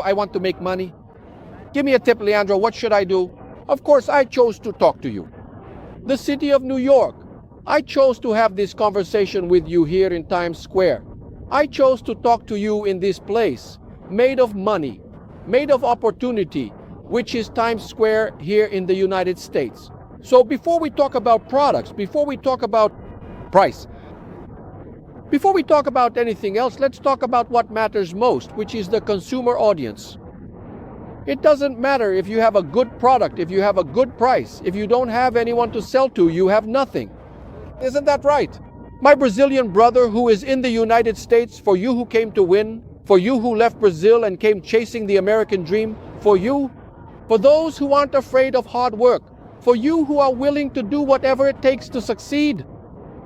I want to make money. Give me a tip, Leandro. What should I do? Of course, I chose to talk to you. The city of New York. I chose to have this conversation with you here in Times Square. I chose to talk to you in this place, made of money, made of opportunity, which is Times Square here in the United States. So before we talk about products, before we talk about price, before we talk about anything else, let's talk about what matters most, which is the consumer audience. It doesn't matter if you have a good product, if you have a good price. If you don't have anyone to sell to, you have nothing. Isn't that right? My Brazilian brother who is in the United States, for you who came to win, for you who left Brazil and came chasing the American dream, for you, for those who aren't afraid of hard work, for you who are willing to do whatever it takes to succeed.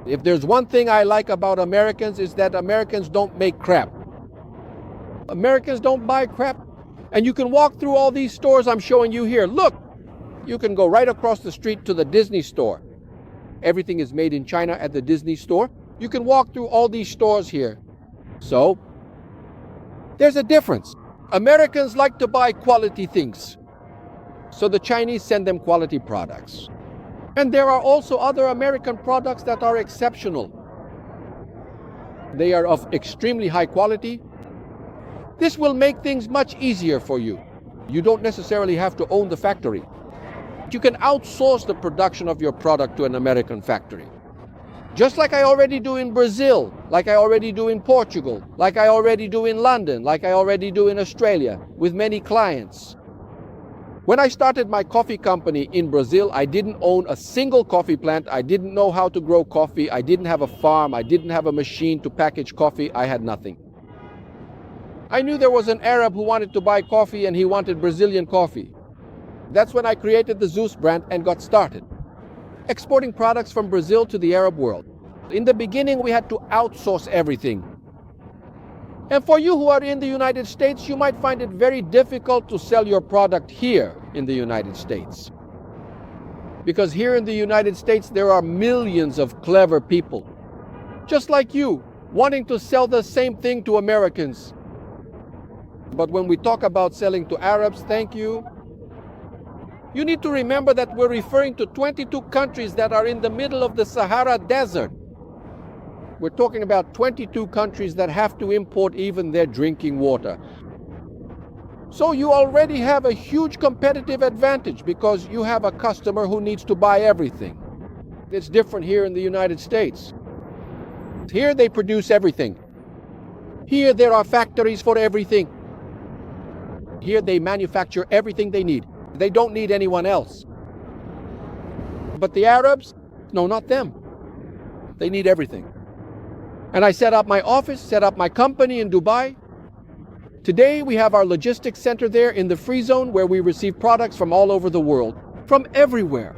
If there's one thing I like about Americans, is that Americans don't make crap. Americans don't buy crap. And you can walk through all these stores I'm showing you here. Look, you can go right across the street to the Disney store. Everything is made in China at the Disney store. You can walk through all these stores here. So, there's a difference. Americans like to buy quality things. So the Chinese send them quality products. And there are also other American products that are exceptional. They are of extremely high quality. This will make things much easier for you. You don't necessarily have to own the factory. You can outsource the production of your product to an American factory. Just like I already do in Brazil, like I already do in Portugal, like I already do in London, like I already do in Australia, with many clients. When I started my coffee company in Brazil, I didn't own a single coffee plant. I didn't know how to grow coffee. I didn't have a farm. I didn't have a machine to package coffee. I had nothing. I knew there was an Arab who wanted to buy coffee and he wanted Brazilian coffee. That's when I created the Zeus brand and got started, exporting products from Brazil to the Arab world. In the beginning, we had to outsource everything. And for you who are in the United States, you might find it very difficult to sell your product here in the United States. Because here in the United States, there are millions of clever people, just like you, wanting to sell the same thing to Americans. But when we talk about selling to Arabs, thank you, you need to remember that we're referring to 22 countries that are in the middle of the Sahara Desert. We're talking about 22 countries that have to import even their drinking water. So you already have a huge competitive advantage because you have a customer who needs to buy everything. It's different here in the United States. Here they produce everything. Here there are factories for everything. Here they manufacture everything they need. They don't need anyone else. But the Arabs, no, not them. They need everything. And I set up my office, set up my company in Dubai. Today we have our logistics center there in the free zone where we receive products from all over the world, from everywhere.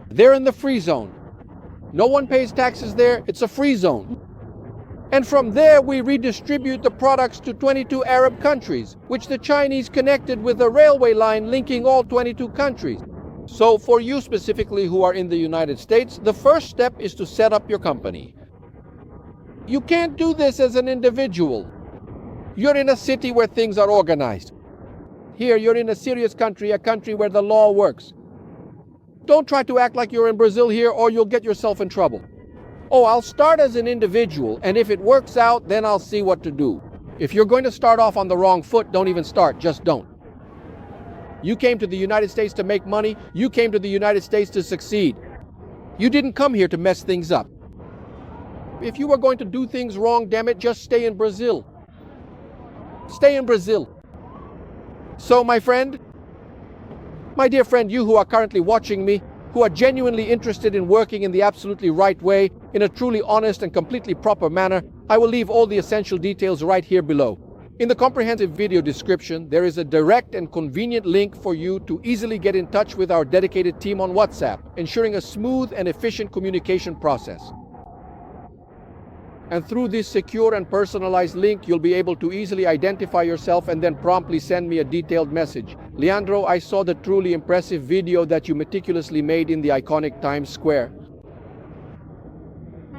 They're in the free zone. No one pays taxes there, it's a free zone. And from there we redistribute the products to 22 Arab countries, which the Chinese connected with a railway line linking all 22 countries. So for you specifically who are in the United States, the first step is to set up your company. You can't do this as an individual. You're in a city where things are organized. Here you're in a serious country, a country where the law works. Don't try to act like you're in Brazil here or you'll get yourself in trouble. Oh, I'll start as an individual, and if it works out, then I'll see what to do. If you're going to start off on the wrong foot, don't even start, just don't. You came to the United States to make money. You came to the United States to succeed. You didn't come here to mess things up. If you were going to do things wrong, damn it, just stay in Brazil. Stay in Brazil. So, my friend, my dear friend, you who are currently watching me, who are genuinely interested in working in the absolutely right way, in a truly honest and completely proper manner, I will leave all the essential details right here below. In the comprehensive video description, there is a direct and convenient link for you to easily get in touch with our dedicated team on WhatsApp, ensuring a smooth and efficient communication process. And through this secure and personalized link, you'll be able to easily identify yourself and then promptly send me a detailed message. Leandro, I saw the truly impressive video that you meticulously made in the iconic Times Square.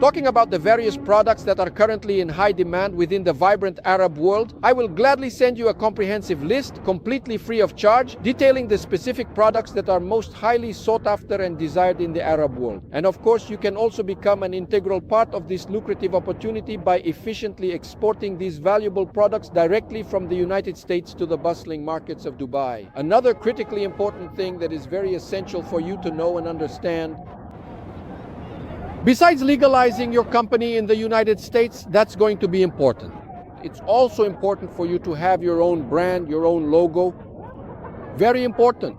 Talking about the various products that are currently in high demand within the vibrant Arab world, I will gladly send you a comprehensive list, completely free of charge, detailing the specific products that are most highly sought after and desired in the Arab world. And of course, you can also become an integral part of this lucrative opportunity by efficiently exporting these valuable products directly from the United States to the bustling markets of Dubai. Another critically important thing that is very essential for you to know and understand: besides legalizing your company in the United States, that's going to be important. It's also important for you to have your own brand, your own logo. Very important.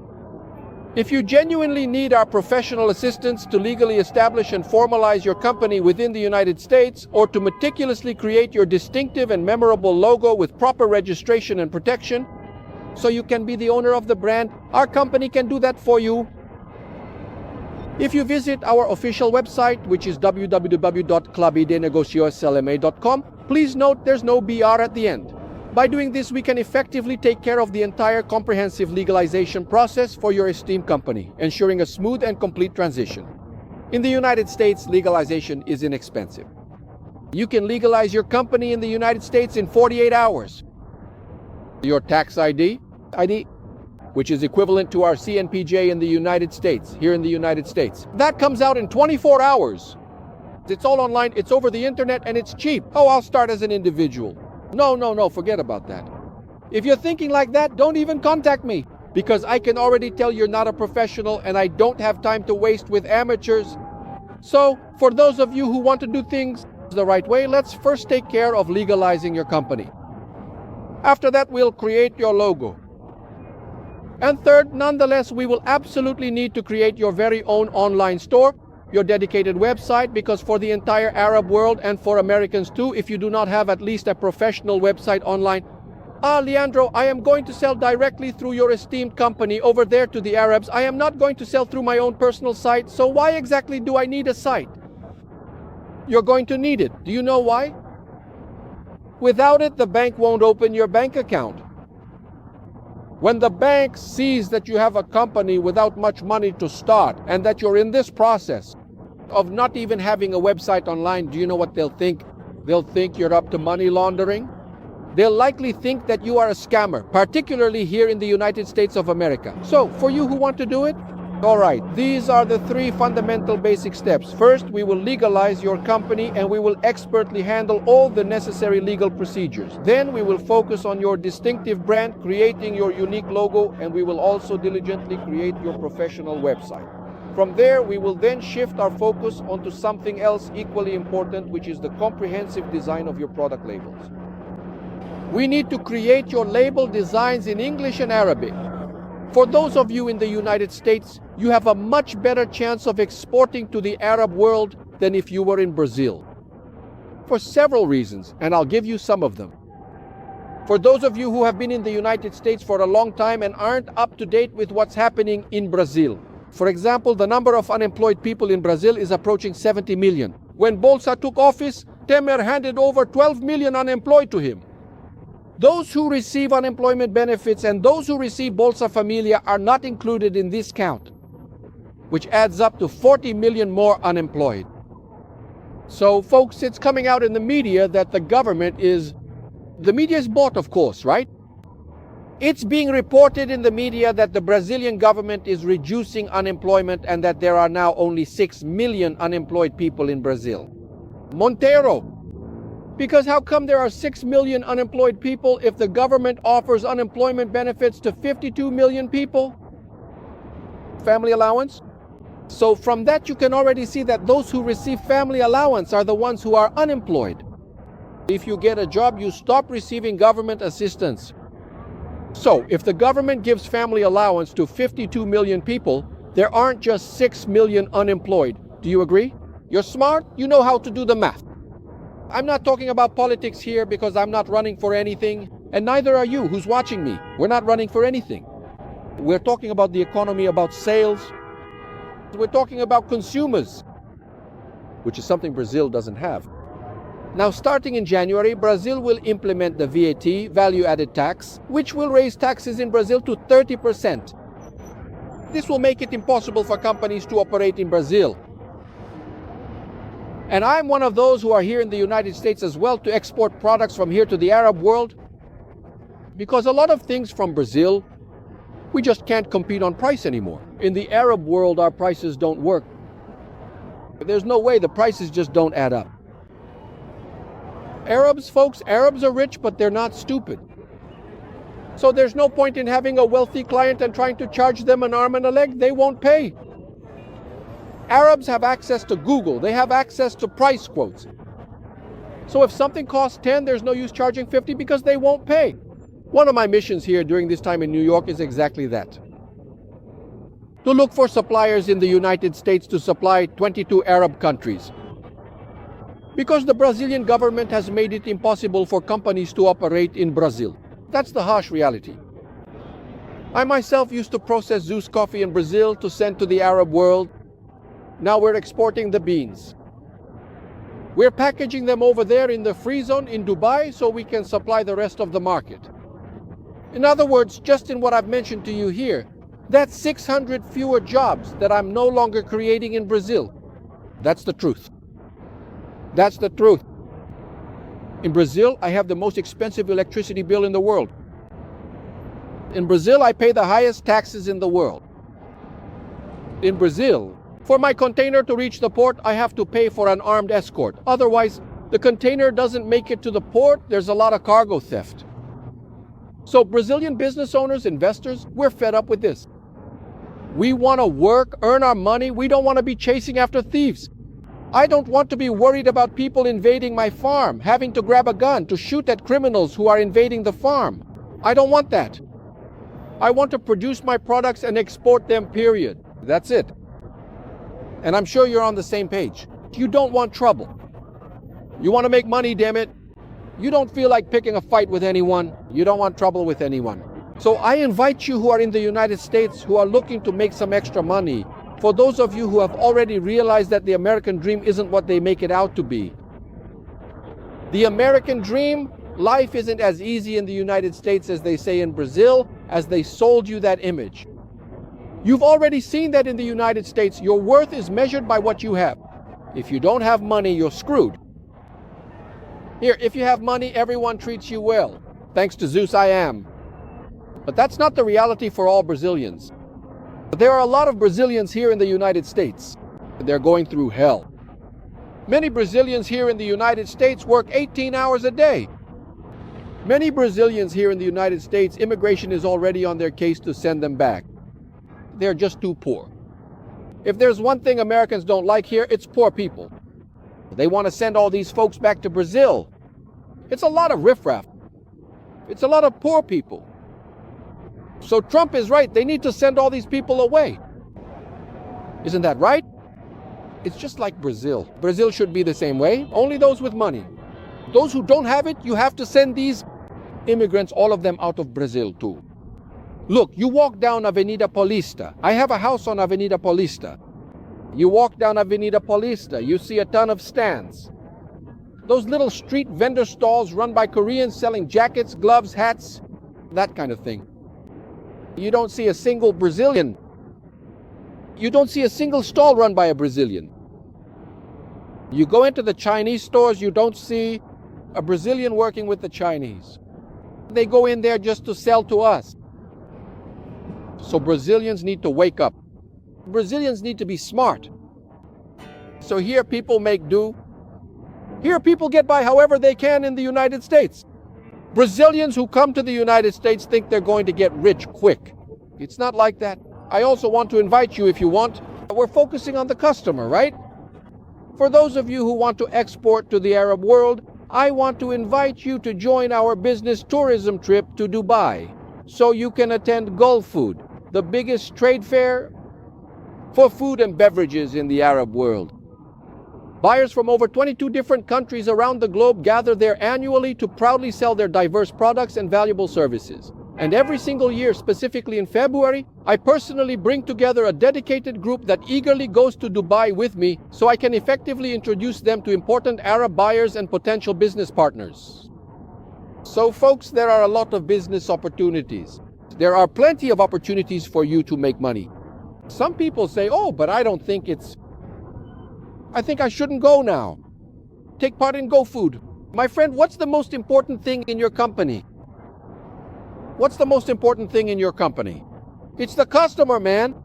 If you genuinely need our professional assistance to legally establish and formalize your company within the United States, or to meticulously create your distinctive and memorable logo with proper registration and protection, so you can be the owner of the brand, our company can do that for you. If you visit our official website, which is www.clabidenegocioslma.com, please note there's no BR at the end. By doing this, we can effectively take care of the entire comprehensive legalization process for your esteemed company, ensuring a smooth and complete transition. In the United States, legalization is inexpensive. You can legalize your company in the United States in 48 hours. Your tax ID, which is equivalent to our CNPJ in the United States, here in the United States. That comes out in 24 hours. It's all online, it's over the internet, and it's cheap. Oh, I'll start as an individual. No, forget about that. If you're thinking like that, don't even contact me, because I can already tell you're not a professional and I don't have time to waste with amateurs. So, for those of you who want to do things the right way, let's first take care of legalizing your company. After that, we'll create your logo. And third, nonetheless, we will absolutely need to create your very own online store, your dedicated website, because for the entire Arab world and for Americans too, if you do not have at least a professional website online, Leandro, I am going to sell directly through your esteemed company over there to the Arabs. I am not going to sell through my own personal site, so why exactly do I need a site? You're going to need it. Do you know why? Without it, the bank won't open your bank account. When the bank sees that you have a company without much money to start and that you're in this process of not even having a website online, do you know what they'll think? They'll think you're up to money laundering. They'll likely think that you are a scammer, particularly here in the United States of America. So, for you who want to do it, all right, these are the three fundamental basic steps. First, we will legalize your company and we will expertly handle all the necessary legal procedures. Then we will focus on your distinctive brand, creating your unique logo, and we will also diligently create your professional website. From there, we will then shift our focus onto something else equally important, which is the comprehensive design of your product labels. We need to create your label designs in English and Arabic. For those of you in the United States, you have a much better chance of exporting to the Arab world than if you were in Brazil. For several reasons, and I'll give you some of them. For those of you who have been in the United States for a long time and aren't up to date with what's happening in Brazil. For example, the number of unemployed people in Brazil is approaching 70 million. When Bolsa took office, Temer handed over 12 million unemployed to him. Those who receive unemployment benefits and those who receive Bolsa Familia are not included in this count, which adds up to 40 million more unemployed. So, folks, it's coming out in the media that the media is bought, of course, right? It's being reported in the media that the Brazilian government is reducing unemployment and that there are now only 6 million unemployed people in Brazil. Monteiro, because how come there are 6 million unemployed people if the government offers unemployment benefits to 52 million people? Family allowance? So from that you can already see that those who receive family allowance are the ones who are unemployed. If you get a job, you stop receiving government assistance. So if the government gives family allowance to 52 million people, there aren't just 6 million unemployed. Do you agree? You're smart, you know how to do the math. I'm not talking about politics here because I'm not running for anything, and neither are you who's watching me. We're not running for anything. We're talking about the economy, about sales. We're talking about consumers, which is something Brazil doesn't have. Now, starting in January, Brazil will implement the VAT, value-added tax, which will raise taxes in Brazil to 30%. This will make it impossible for companies to operate in Brazil. And I'm one of those who are here in the United States as well to export products from here to the Arab world. Because a lot of things from Brazil, we just can't compete on price anymore. In the Arab world, our prices don't work. There's no way, the prices just don't add up. Arabs, folks, Arabs are rich, but they're not stupid. So there's no point in having a wealthy client and trying to charge them an arm and a leg. They won't pay. Arabs have access to Google. They have access to price quotes. So if something costs 10, there's no use charging 50 because they won't pay. One of my missions here during this time in New York is exactly that. To look for suppliers in the United States to supply 22 Arab countries. Because the Brazilian government has made it impossible for companies to operate in Brazil. That's the harsh reality. I myself used to process Zeus coffee in Brazil to send to the Arab world. Now we're exporting the beans. We're packaging them over there in the free zone in Dubai so we can supply the rest of the market. In other words, just in what I've mentioned to you here, that's 600 fewer jobs that I'm no longer creating in Brazil. That's the truth. That's the truth. In Brazil, I have the most expensive electricity bill in the world. In Brazil, I pay the highest taxes in the world. In Brazil, for my container to reach the port, I have to pay for an armed escort. Otherwise, the container doesn't make it to the port. There's a lot of cargo theft. So Brazilian business owners, investors, we're fed up with this. We want to work, earn our money. We don't want to be chasing after thieves. I don't want to be worried about people invading my farm, having to grab a gun to shoot at criminals who are invading the farm. I don't want that. I want to produce my products and export them, period. That's it. And I'm sure you're on the same page. You don't want trouble. You want to make money, damn it. You don't feel like picking a fight with anyone. You don't want trouble with anyone. So I invite you who are in the United States, who are looking to make some extra money, for those of you who have already realized that the American dream isn't what they make it out to be. The American dream, life isn't as easy in the United States as they say in Brazil, as they sold you that image. You've already seen that in the United States, your worth is measured by what you have. If you don't have money, you're screwed. Here, if you have money, everyone treats you well. Thanks to Zeus, I am. But that's not the reality for all Brazilians. There are a lot of Brazilians here in the United States. They're going through hell. Many Brazilians here in the United States work 18 hours a day. Many Brazilians here in the United States, immigration is already on their case to send them back. They're just too poor. If there's one thing Americans don't like here, it's poor people. They want to send all these folks back to Brazil. It's a lot of riffraff. It's a lot of poor people. So Trump is right. They need to send all these people away. Isn't that right? It's just like Brazil. Brazil should be the same way. Only those with money. Those who don't have it, you have to send these immigrants, all of them, out of Brazil too. Look, you walk down Avenida Paulista. I have a house on Avenida Paulista. You walk down Avenida Paulista, you see a ton of stands. Those little street vendor stalls run by Koreans selling jackets, gloves, hats, that kind of thing. You don't see a single Brazilian. You don't see a single stall run by a Brazilian. You go into the Chinese stores, you don't see a Brazilian working with the Chinese. They go in there just to sell to us. So Brazilians need to wake up. Brazilians need to be smart. So here people make do. Here people get by however they can in the United States. Brazilians who come to the United States think they're going to get rich quick. It's not like that. I also want to invite you, if you want. We're focusing on the customer, right? For those of you who want to export to the Arab world, I want to invite you to join our business tourism trip to Dubai so you can attend Gulf Food, the biggest trade fair for food and beverages in the Arab world. Buyers from over 22 different countries around the globe gather there annually to proudly sell their diverse products and valuable services. And every single year, specifically in February, I personally bring together a dedicated group that eagerly goes to Dubai with me so I can effectively introduce them to important Arab buyers and potential business partners. So folks, there are a lot of business opportunities. There are plenty of opportunities for you to make money. Some people say, oh, but I think I shouldn't go now. take part in GoFood. My friend, what's the most important thing in your company? What's the most important thing in your company? It's the customer, man.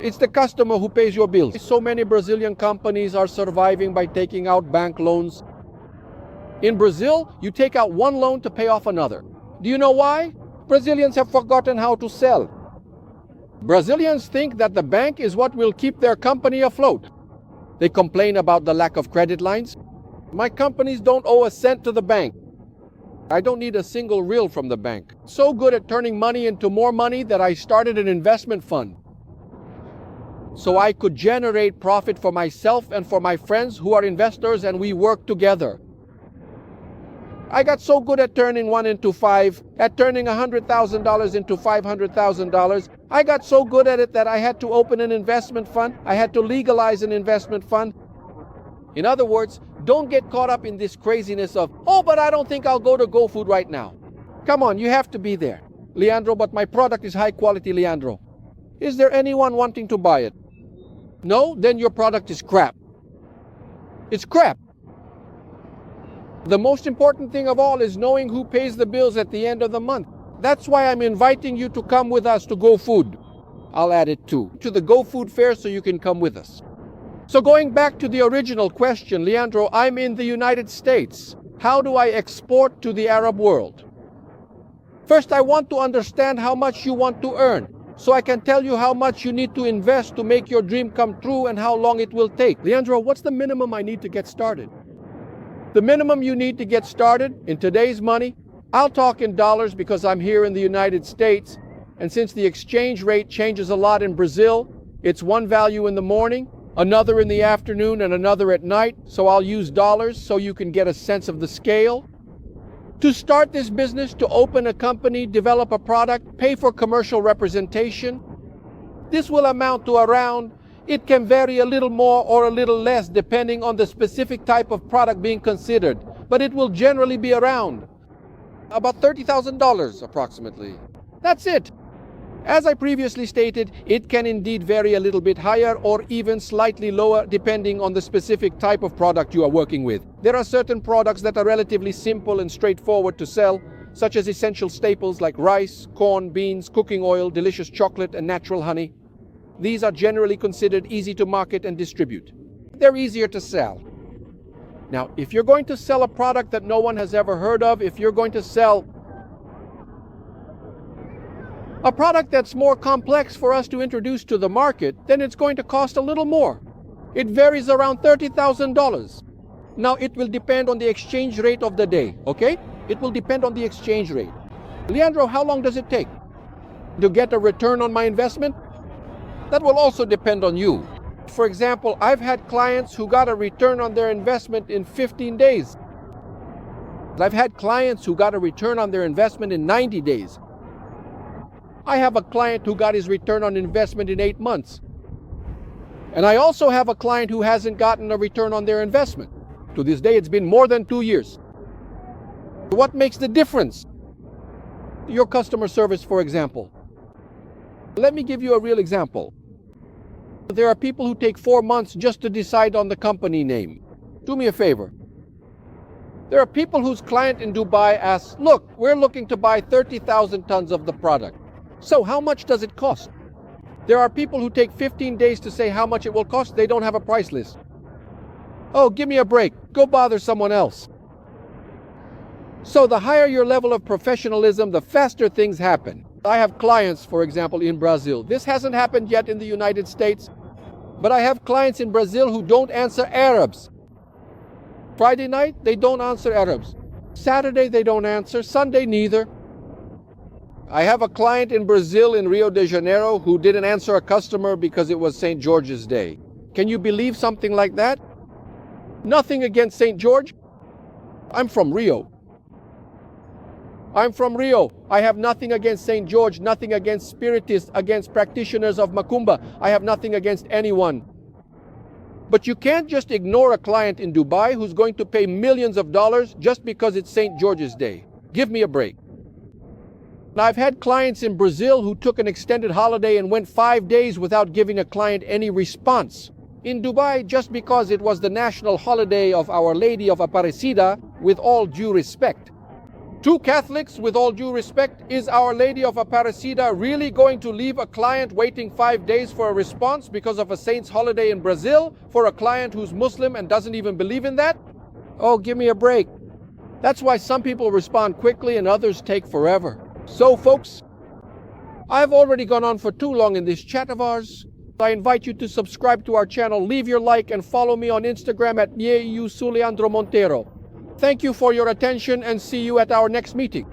It's the customer who pays your bills. So many Brazilian companies are surviving by taking out bank loans. In Brazil, you take out one loan to pay off another. Do you know why? Brazilians have forgotten how to sell. Brazilians think that the bank is what will keep their company afloat. They complain about the lack of credit lines. My companies don't owe a cent to the bank. I don't need a single real from the bank. So good at turning money into more money that I started an investment fund, so I could generate profit for myself and for my friends who are investors, and we work together. I got so good at turning 1 into 5, at turning $100,000 into $500,000. I got so good at it that I had to open an investment fund. I had to legalize an investment fund. In other words, don't get caught up in this craziness of, oh, but I don't think I'll go to GoFood right now. Come on, you have to be there. Leandro, but my product is high quality, Leandro. Is there anyone wanting to buy it? No? Then your product is crap. It's crap. The most important thing of all is knowing who pays the bills at the end of the month. That's why I'm inviting you to come with us to GoFood. I'll add it too, to the GoFood fair, so you can come with us. So going back to the original question, Leandro, I'm in the United States. How do I export to the Arab world? First, I want to understand how much you want to earn, so I can tell you how much you need to invest to make your dream come true and how long it will take. Leandro, what's the minimum I need to get started? The minimum you need to get started in today's money, I'll talk in dollars because I'm here in the United States, and since the exchange rate changes a lot in Brazil, it's one value in the morning, another in the afternoon, and another at night, so I'll use dollars so you can get a sense of the scale. To start this business, to open a company, develop a product, pay for commercial representation, this will amount to around, it can vary a little more or a little less depending on the specific type of product being considered, but it will generally be around about $30,000 approximately. That's it. As I previously stated, it can indeed vary a little bit higher or even slightly lower depending on the specific type of product you are working with. There are certain products that are relatively simple and straightforward to sell, such as essential staples like rice, corn, beans, cooking oil, delicious chocolate, and natural honey. These are generally considered easy to market and distribute. They're easier to sell. Now, if you're going to sell a product that no one has ever heard of, if you're going to sell a product that's more complex for us to introduce to the market, then it's going to cost a little more. It varies around $30,000. Now, it will depend on the exchange rate of the day, okay? It will depend on the exchange rate. Leandro, how long does it take to get a return on my investment? That will also depend on you. For example, I've had clients who got a return on their investment in 15 days. I've had clients who got a return on their investment in 90 days. I have a client who got his return on investment in 8 months. And I also have a client who hasn't gotten a return on their investment. To this day, it's been more than 2 years. What makes the difference? Your customer service, for example. Let me give you a real example. There are people who take 4 months just to decide on the company name. Do me a favor. There are people whose client in Dubai asks, look, we're looking to buy 30,000 tons of the product. So how much does it cost? There are people who take 15 days to say how much it will cost. They don't have a price list. Oh, give me a break. Go bother someone else. So the higher your level of professionalism, the faster things happen. I have clients, for example, in Brazil. This hasn't happened yet in the United States, but I have clients in Brazil who don't answer Arabs. Friday night, they don't answer Arabs. Saturday, they don't answer. Sunday, neither. I have a client in Brazil, in Rio de Janeiro, who didn't answer a customer because it was St. George's Day. Can you believe something like that? Nothing against St. George. I'm from Rio. I'm from Rio. I have nothing against St. George, nothing against spiritists, against practitioners of Macumba. I have nothing against anyone. But you can't just ignore a client in Dubai who's going to pay millions of dollars just because it's St. George's Day. Give me a break. Now, I've had clients in Brazil who took an extended holiday and went 5 days without giving a client any response. in Dubai just because it was the national holiday of Our Lady of Aparecida, with all due respect. To Catholics, with all due respect, is Our Lady of Aparecida really going to leave a client waiting 5 days for a response because of a saint's holiday in Brazil for a client who's Muslim and doesn't even believe in that? Oh, give me a break. That's why some people respond quickly and others take forever. So, folks, I've already gone on for too long in this chat of ours. I invite you to subscribe to our channel, leave your like, and follow me on Instagram at Leandro Monteiro. Thank you for your attention and see you at our next meeting.